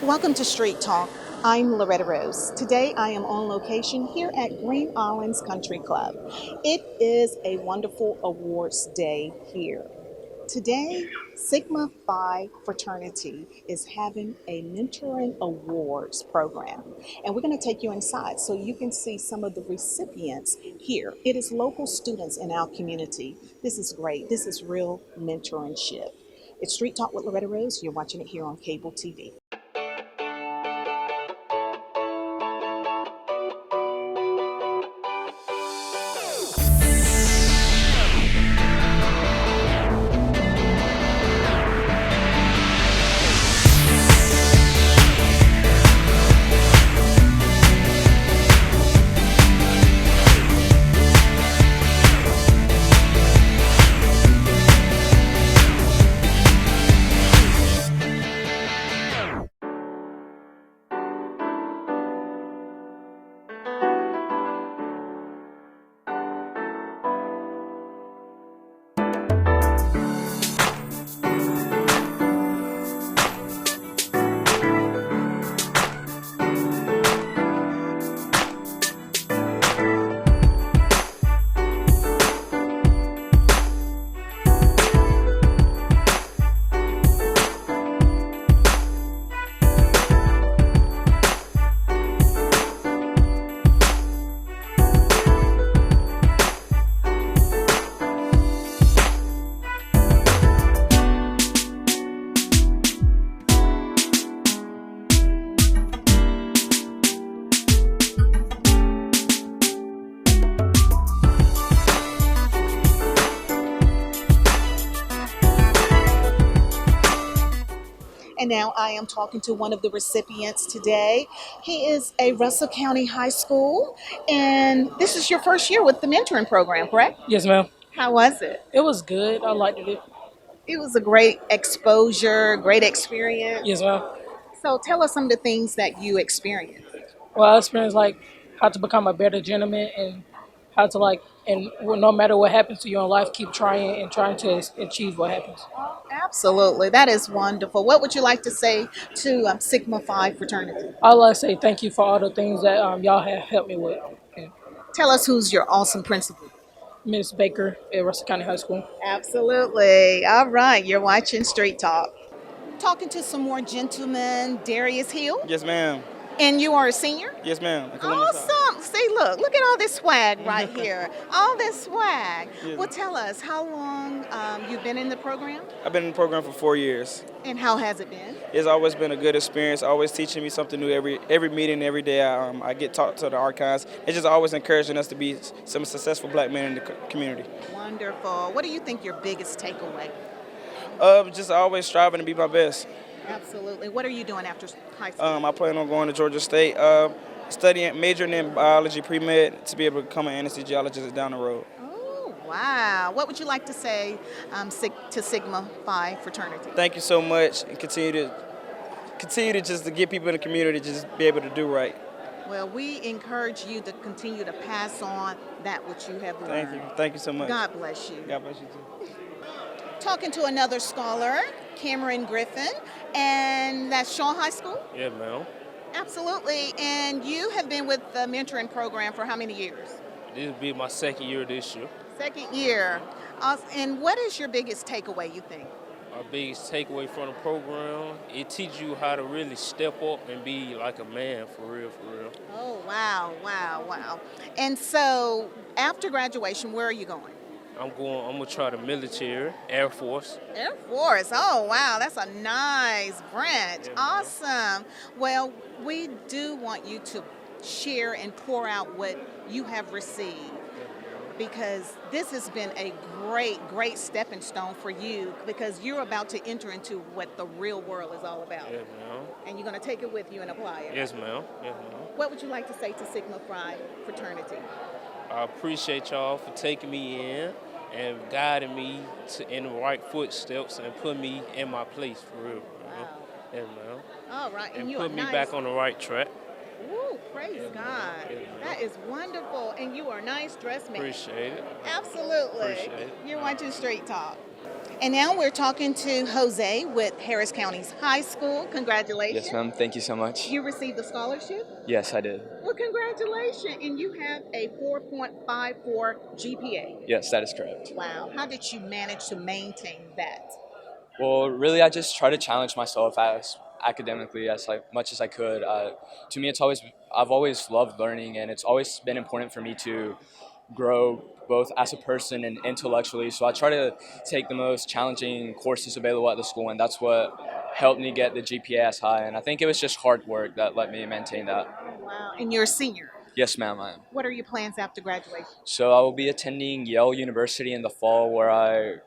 Welcome to Street Talk. I'm Loretta Rose. Today I am on location here at Green Islands Country Club. It is a wonderful awards day here. Today, Sigma Phi Fraternity is having a mentoring awards program. And we're going to take you inside so you can see some of the recipients here. It is local students in our community. This is great. This is real mentorship. It's Street Talk with Loretta Rose. You're watching it here on cable TV. And now I am talking to one of the recipients today. He is a Russell County High School, and this is your first year with the mentoring program, correct? Yes, ma'am. How was it? It was good. I liked it. It was a great exposure, great experience. Yes, ma'am. So tell us some of the things that you experienced. Well, I experienced like how to become a better gentleman and how to no matter what happens to you in life, keep trying and trying to achieve what happens. Absolutely. That is wonderful. What would you like to say to Sigma Phi fraternity? I'd like to say thank you for all the things that y'all have helped me with. And Tell us who's your awesome principal. Miss Baker at Russell County High School. Absolutely. All right. You're watching Street Talk. Talking to some more gentlemen. Darius Hill. Yes, ma'am. And you are a senior? Yes, ma'am. In Columbus, South. Awesome. See, look at all this swag right here. All this swag. Yeah. Well, tell us how long you've been in the program I've been in the program for 4 years. and how has it been? It's always been a good experience, always teaching me something new every meeting, every day. I get taught to the archives. It's just always encouraging us to be some successful black men in the community. Wonderful. What do you think your biggest takeaway? Just always striving to be my best. Absolutely. What are you doing after high school? I plan on going to Georgia State, majoring in biology pre-med to be able to become an anesthesiologist down the road. Oh, wow. What would you like to say to Sigma Phi fraternity? Thank you so much, and continue to just to get people in the community to just be able to do right. Well, we encourage you to continue to pass on that which you have Thank learned. you. Thank you so much. God bless you. God bless you too. Talking to another scholar, Cameron Griffin, and that's Shaw High School? Yeah, ma'am. Absolutely. And you have been with the mentoring program for how many years? This will be my second year this year. Second year. And what is your biggest takeaway, you think? My biggest takeaway from the program, it teaches you how to really step up and be like a man, for real, for real. Oh, wow, wow, wow. And so after graduation, where are you going? I'm gonna try the military, Air Force. Air Force. Oh, wow. That's a nice branch. Yeah, Awesome. Well, we do want you to share and pour out what you have received because this has been a great stepping stone for you because you're about to enter into what the real world is all about. Yeah, ma'am. And you're going to take it with you and apply it. Yes, ma'am. Yes, ma'am. What would you like to say to Sigma Phi fraternity? I appreciate y'all for taking me in and guiding me in the right footsteps and put me in my place, for real. Wow. Yes, ma'am. All right. And you put are me nice. back on the right track. Woo, praise Yeah, God. yeah, That is wonderful. And you are a nice dressmaker. Appreciate it. Absolutely. Appreciate it. You're watching Straight Talk. And now we're talking to Jose with Harris County's High School. Yes, Congratulations. ma'am. Thank you so much. You received a scholarship? Yes, I did. Well, congratulations. And you have a 4.54 GPA. Yes, that is correct. Wow. How did you manage to maintain that? Well, really, I just try to challenge myself as academically as like much as I could. To me, I've always loved learning, and it's always been important for me to grow both as a person and intellectually. So I try to take the most challenging courses available at the school, and that's what helped me get the GPA as high. And I think it was just hard work that let me maintain that. Oh, wow. And you're a senior. Yes, ma'am, I am. What are your plans after graduation? So I will be attending Yale University in the fall, where I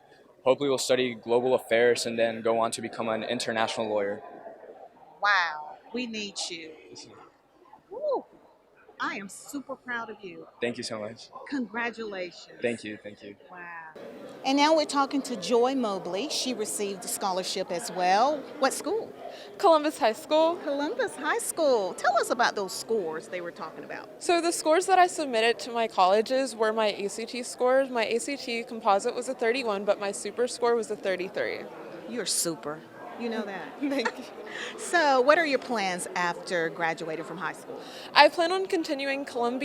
hopefully will study global affairs and then go on to become an international lawyer. Wow. We need you. Woo. I am super proud of you. Thank you so much. Congratulations. Thank you. Thank you. Wow. And now we're talking to Joy Mobley. She received a scholarship as well. What school? Columbus High School. Columbus High School. Tell us about those scores they were talking about. So the scores that I submitted to my colleges were my ACT scores. My ACT composite was a 31, but my super score was a 33. You're super. You know that. Thank you. So, what are your plans after graduating from high school? I plan on continuing oh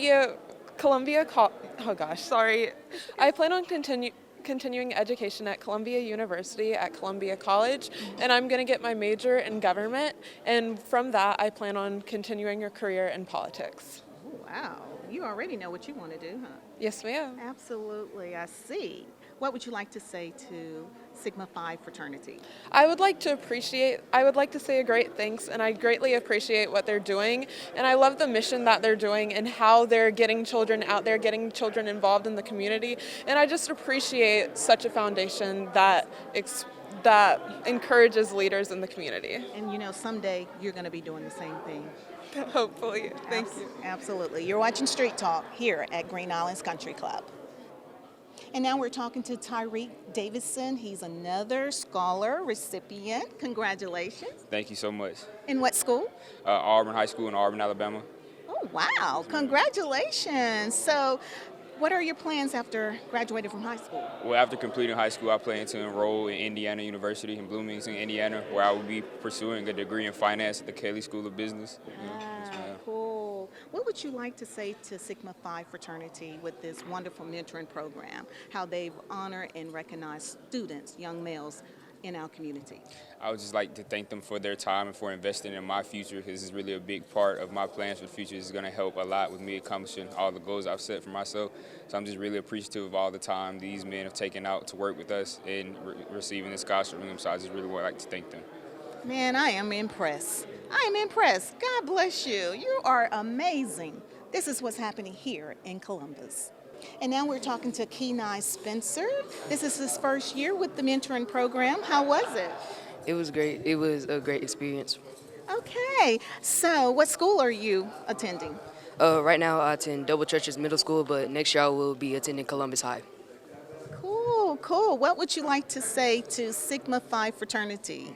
gosh, sorry. I plan on continuing education at Columbia University at Columbia College, and I'm going to get my major in government, and from that I plan on continuing a career in politics. Oh, wow. You already know what you want to do, huh? Yes, ma'am. Absolutely. I see. What would you like to say to Sigma Phi fraternity? I would like to say a great thanks, and I greatly appreciate what they're doing, and I love the mission that they're doing and how they're getting children out there, getting children involved in the community, and I just appreciate such a foundation that encourages leaders in the community. And you know, someday you're going to be doing the same thing. Hopefully. Thank you. Absolutely. You're watching Street Talk here at Green Islands Country Club. And now we're talking to Tyreek Davidson. He's another scholar recipient. Congratulations. Thank you so much. In what school? Auburn High School in Auburn, Alabama. Oh, wow. Congratulations. So, what are your plans after graduating from high school? Well, after completing high school, I plan to enroll in Indiana University in Bloomington, Indiana, where I will be pursuing a degree in finance at the Kelly School of Business. Yes, ma'am. Cool. What would you like to say to Sigma Phi fraternity with this wonderful mentoring program, how they've honored and recognized students, young males, in our community? I would just like to thank them for their time and for investing in my future. This is really a big part of my plans for the future. It's going to help a lot with me accomplishing all the goals I've set for myself. So I'm just really appreciative of all the time these men have taken out to work with us and receiving this scholarship from them. So I just really would like to thank them. Man, I am impressed. I am impressed. God bless you. You are amazing. This is what's happening here in Columbus. And now we're talking to Kenai Spencer. This is his first year with the mentoring program. How was it? It was great. It was a great experience. Okay. So, what school are you attending? Right now, I attend Double Churches Middle School, but next year I will be attending Columbus High. Cool, cool. What would you like to say to Sigma Phi fraternity?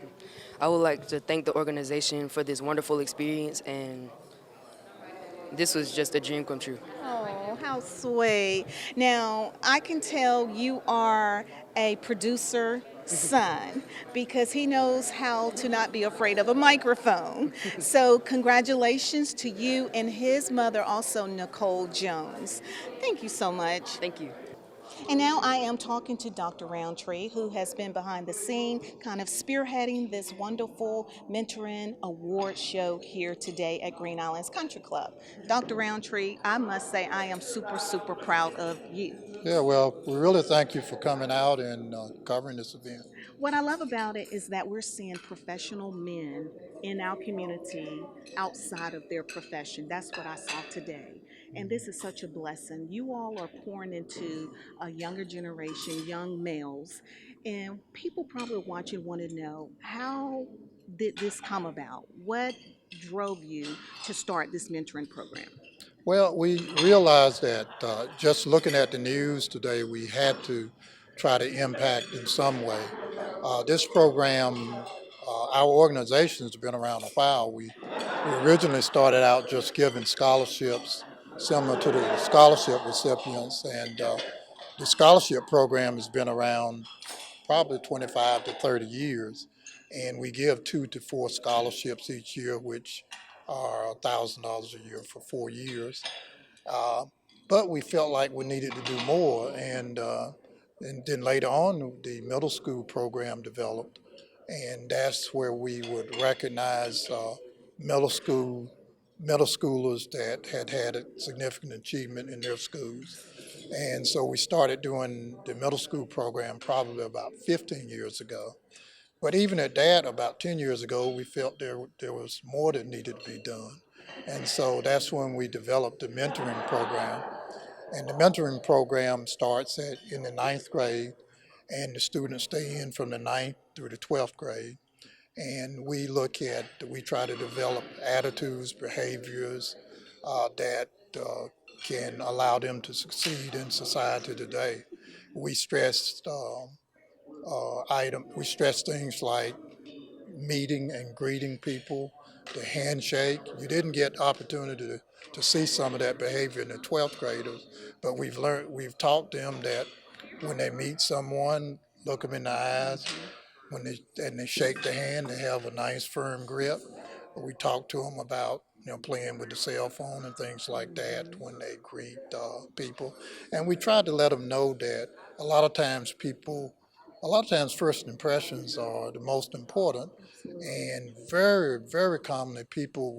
I would like to thank the organization for this wonderful experience, and this was just a dream come true. Oh, how sweet. Now, I can tell you are a producer son because he knows how to not be afraid of a microphone. So congratulations to you and his mother, also Nicole Jones. Thank you so much. Thank you. And now I am talking to Dr. Roundtree, who has been behind the scene, kind of spearheading this wonderful mentoring award show here today at Green Islands Country Club. Dr. Roundtree, I must say I am super, super proud of you. Yeah, well, we really thank you for coming out and covering this event. What I love about it is that we're seeing professional men in our community outside of their profession. That's what I saw today. And this is such a blessing. You all are pouring into a younger generation, young males, and people probably watching want to know, how did this come about? What drove you to start this mentoring program? Well, we realized that just looking at the news today, we had to try to impact in some way. This program, our organization has been around a while. We originally started out just giving scholarships similar to the scholarship recipients, and the scholarship program has been around probably 25 to 30 years. And we give 2 to 4 scholarships each year, which are $1,000 a year for 4 years. Uh, but we felt like we needed to do more. And then later on, the middle school program developed. And that's where we would recognize middle school middle schoolers that had a significant achievement in their schools. And so we started doing the middle school program probably about 15 years ago. But even at that, about 10 years ago, we felt there was more that needed to be done. And so that's when we developed the mentoring program. And the mentoring program starts in the ninth grade, and the students stay in from the ninth through the 12th grade. And we try to develop attitudes, behaviors that can allow them to succeed in society today. We stressed we stress things like meeting and greeting people, the handshake. You didn't get opportunity to see some of that behavior in the 12th graders, but we've taught them that when they meet someone, look them in the eyes. And they shake the hand, they have a nice firm grip. We talk to them about playing with the cell phone and things like that when they greet people, and we try to let them know that a lot of times first impressions are the most important, and very very commonly people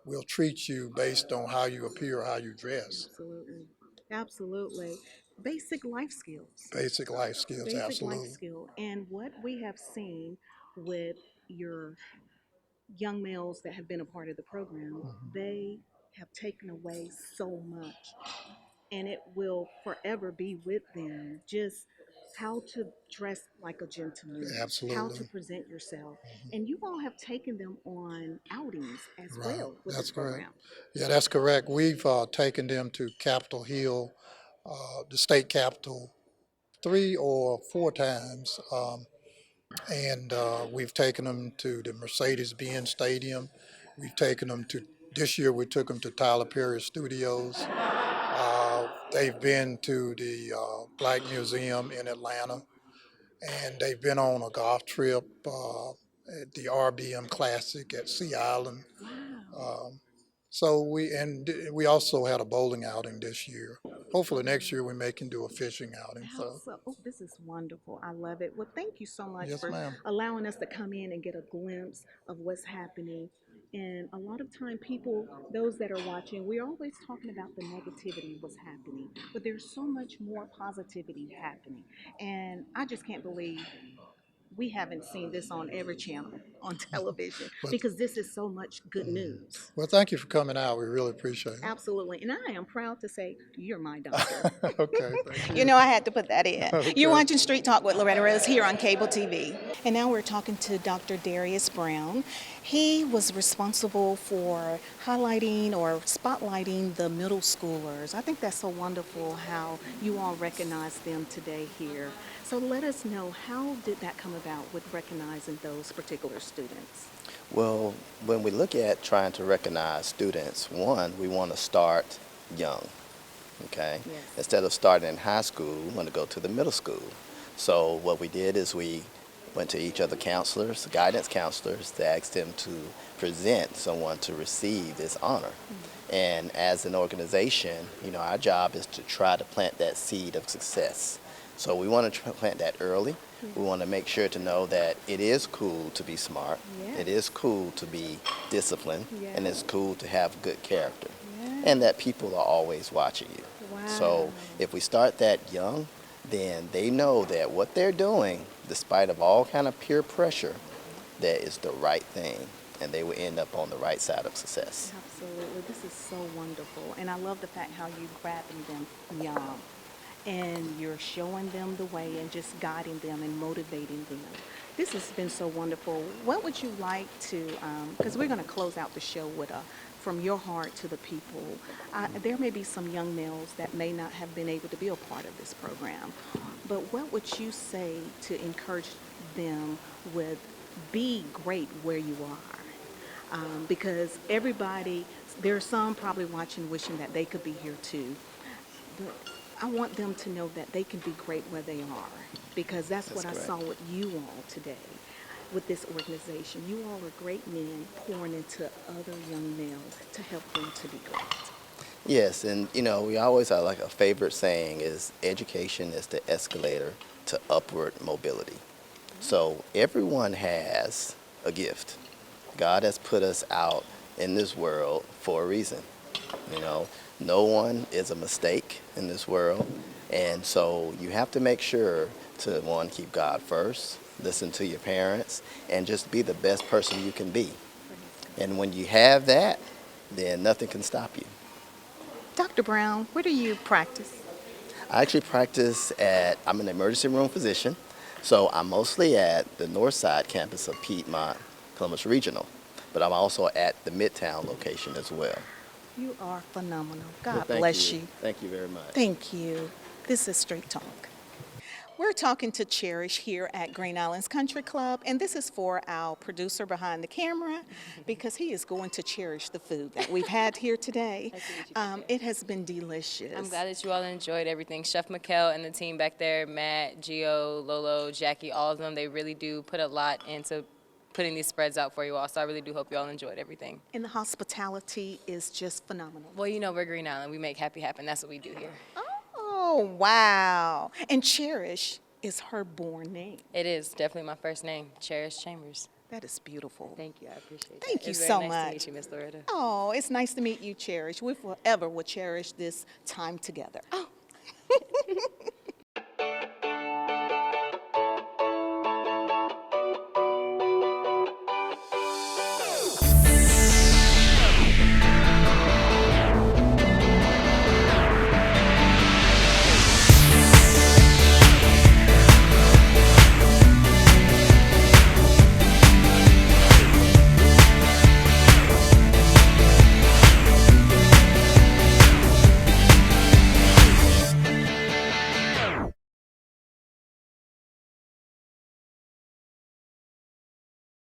will treat you based on how you appear, how you dress. Absolutely. Absolutely. Basic life skills. Basic life skills, Basic life absolutely. skill. And what we have seen with your young males that have been a part of the program, they have taken away so much, and it will forever be with them. Just how to dress like a gentleman, how Absolutely. to present yourself. And you all have taken them on outings as Right, well with this that's correct. program. Yeah, that's correct. We've taken them to Capitol Hill, the state capitol, 3 or 4 times, and we've taken them to the Mercedes-Benz Stadium. We've taken them to This year we took them to Tyler Perry Studios. They've been to the Black Museum in Atlanta, and they've been on a golf trip at the RBM Classic at Sea Island. Wow. Um, we also had a bowling outing this year. Hopefully next year we may can do a fishing outing. How So so? Oh, this is wonderful. I love it. Well, thank you so much yes, for ma'am. allowing us to come in and get a glimpse of what's happening. And a lot of time, people, those that are watching, we're always talking about the negativity, what's happening, but there's so much more positivity happening. And I just can't believe we haven't seen this on every channel on television But because this is so much good news. well, thank you for coming out. We really appreciate it. Absolutely. And I am proud to say you're my doctor. Okay, thank You you. know, I had to put that in. You're Okay. watching Street Talk with Loretta Rose here on cable TV. And now we're talking to Dr. Darius Brown. He was responsible for highlighting or spotlighting the middle schoolers. I think that's so wonderful how you all recognize them today here. So let us know, how did that come about with recognizing those particular students? Well, when we look at trying to recognize students, one, we want to start young, okay? Yes. Instead of starting in high school, we want to go to the middle school. So what we did is we went to each of the counselors, guidance counselors, to ask them to present someone to receive this honor. And as an organization, our job is to try to plant that seed of success. So we want to plant that early. We want to make sure to know that it is cool to be smart. Yeah. It is cool to be disciplined. Yeah. And it's cool to have good character. Yeah. And that people are always watching you. Wow. So if we start that young, then they know that what they're doing, despite of all kind of peer pressure, that is the right thing. And they will end up on the right side of success. Absolutely. This is so wonderful. And I love the fact how you grabbing them young and you're showing them the way and just guiding them and motivating them. This has been so wonderful. What would you like to, because we're going to close out the show with a from your heart to the people. There may be some young males that may not have been able to be a part of this program, but what would you say to encourage them with be great where you are? Because everybody, there are some probably watching wishing that they could be here too. But I want them to know that they can be great where they are, because that's That's what I correct. saw with you all today with this organization. You all are great men pouring into other young males to help them to be great. Yes, and we always have like a favorite saying is education is the escalator to upward mobility. So everyone has a gift. God has put us out in this world for a reason. You know, no one is a mistake in this world. And so you have to make sure to, one, keep God first, listen to your parents, and just be the best person you can be. And when you have that, then nothing can stop you. Dr. Brown, where do you practice? I actually I'm an emergency room physician, so I'm mostly at the north side campus of Piedmont Columbus Regional, but I'm also at the Midtown location as well. You are phenomenal. Well, God thank bless you. you. Thank you very much. Thank you. This is Straight Talk. We're talking to Cherish here at Green Islands Country Club, and this is for our producer behind the camera because he is going to cherish the food that we've had here today. It has been delicious. I'm glad that you all enjoyed everything. Chef Mikkel and the team back there, Matt, Gio, Lolo, Jackie, all of them, they really do put a lot into putting these spreads out for you all. So I really do hope you all enjoyed everything. And the hospitality is just phenomenal. Well, you know, we're Green Island. We make happy happen. That's what we do here. Oh, wow. And Cherish is her born name. It is definitely my first name, Cherish Chambers. That is beautiful. Thank you. I appreciate that. Thank you It's so very nice much. to meet you, Miss Loretta. Oh, it's nice to meet you, Cherish. We forever will cherish this time together. Oh.